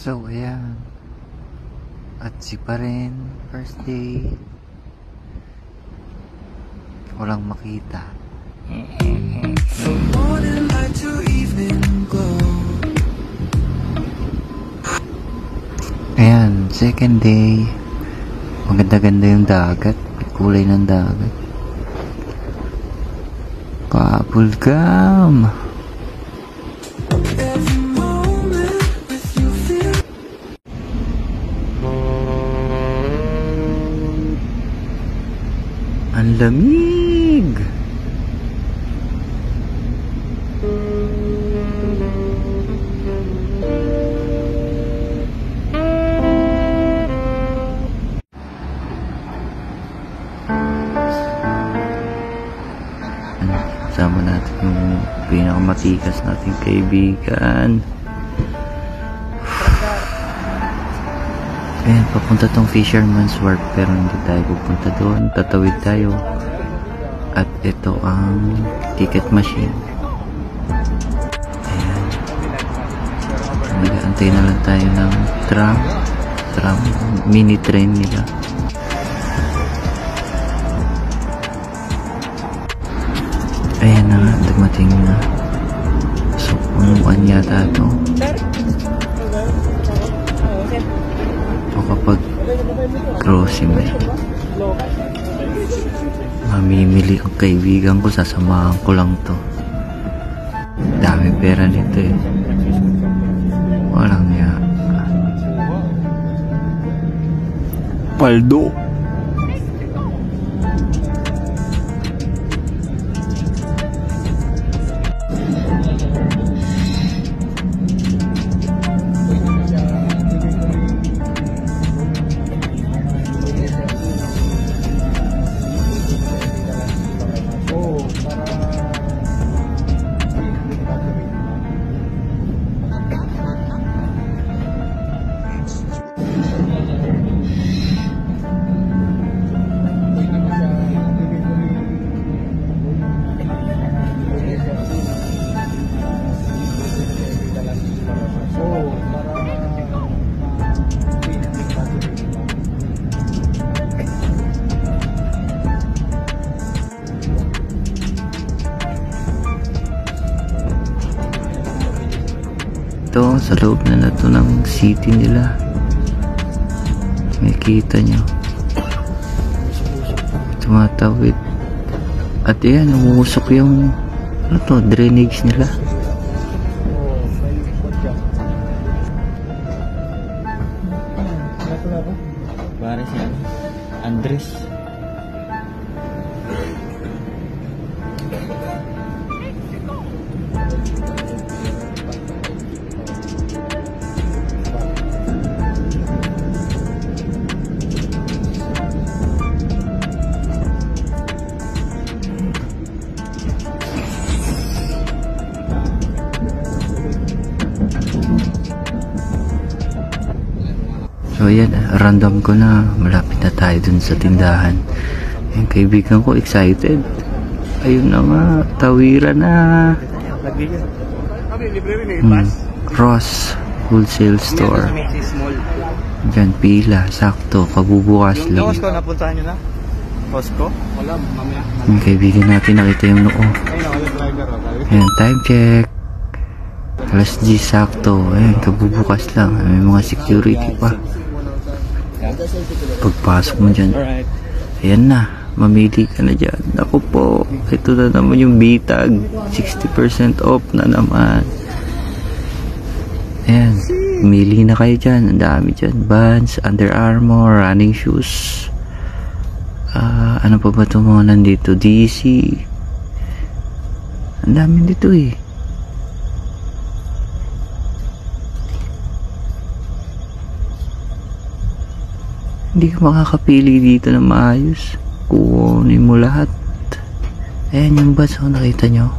So, ayan. At si pa rin, first day. Walang makita. From morning light to evening glow. Ayan, second day. Maganda-ganda yung dagat. Kulay ng dagat. Kabulgam! Every moment with you feel. Ang lamig! Sama natin yung pinakamatikas nating kaibigan. Ayan, papunta tong Fisherman's Wharf pero hindi tayo pupunta doon. Tatawid tayo. At ito ang ticket machine. Ayan. Mag-aantay na lang tayo ng tram. Mini train nila. Ayan na nga, dumating na. So, unuan yata ito. O kapag crossing na yun. Mamimili ang kaibigan ko, sasamahan ko lang to. Dami pera nito eh. Walang ya. Paldo! Ito, sa loob na to ng city nila. May kita nyo. Tumatawid. At yan, umusok yung ano to, drainage nila. Pare siya, Andres. So ayan, random ko na. Malapit na tayo dun sa tindahan. Yung kaibigan ko excited. Ayun na nga, tawiran na. Ross Wholesale Store. Diyan pila, sakto, kabubukas lang. Costco, napuntahan nyo na? Costco? Wala, mamaya. Yung kaibigan natin, nakita yung noo. Ayan, time check. Alas 10 sakto. Ayan, kabubukas lang. May mga security pa. Pagpasok mo dyan, ayan na, mamili ka na dyan. Naku po, ito na naman yung bitag, 60% off na naman. Ayan, pumili na kayo dyan. Ang dami dyan, Vans, Under Armour, running shoes, ano pa ba ito mga nandito, DC. Ang dami dito eh. Hindi ka makakapili dito na maayos. Kukunin mo lahat. Ayan yung Vans, nakita nyo.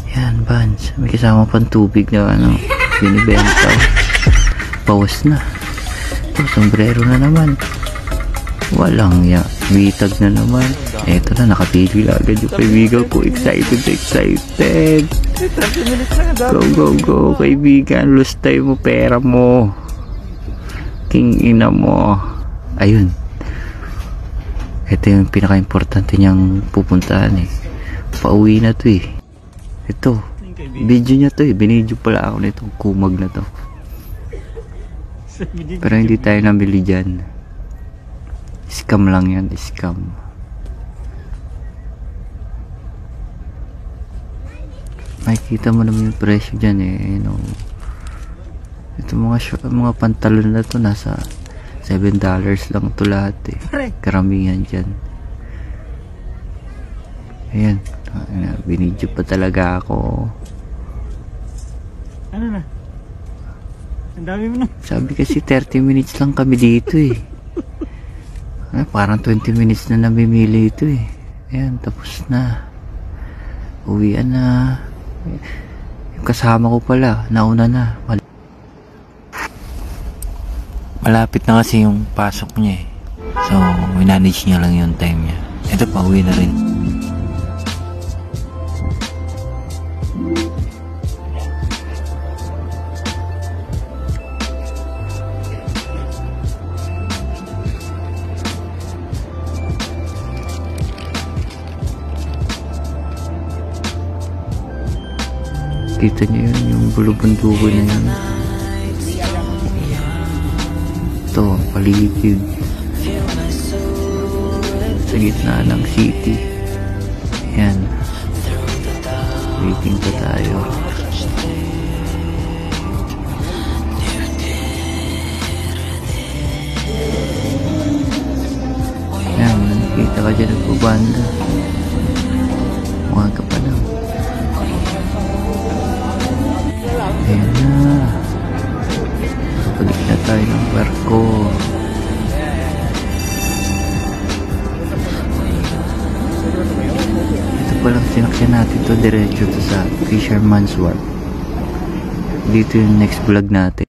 Ayan, Vans. May kasama pang tubig na ano, binibenta. Pawas na. Ito, sombrero na naman. Walang ya. Bitag na naman. Eto na, nakapili agad yung kaibigan ko. Excited. Go, go, go, kaibigan. Lustay mo pera mo. King ina mo. Ayun. Ito yung pinaka-importante niyang pupuntahan eh. Pauwi na to eh. Ito. Video niya to eh. Binidyo pala ako nitong kumag na to. Pero hindi tayo nabili dyan. Scam lang yan. Scam. Makikita mo naman yung presyo dyan eh. You know, ito mga pantalon na to nasa $7 lang to lahat eh. Karamihan dyan. Ayan. Binidyo pa talaga ako. Ano na? Ang dami mo na. Sabi kasi 30 minutes lang kami dito eh. Parang 20 minutes na namimili ito eh. Ayan, tapos na. Uwian na. Yung kasama ko pala, nauna na. Malapit na kasi yung pasok niya eh. So, minanage niya lang yung time niya. Ito pa, uwi na rin. Kita niyo yun, yung bulubunduko na yun. Ito, paligid. Sa gitna ng city. Ayan. Waiting pa tayo. Ayan, nakikita ka dyan nagbubanda. Mukha ka pa lang. Ayan na. Balik na tayo ng barko. Ito palang sinakyan natin to diretso to sa Fisherman's Wharf. Dito yung next vlog natin.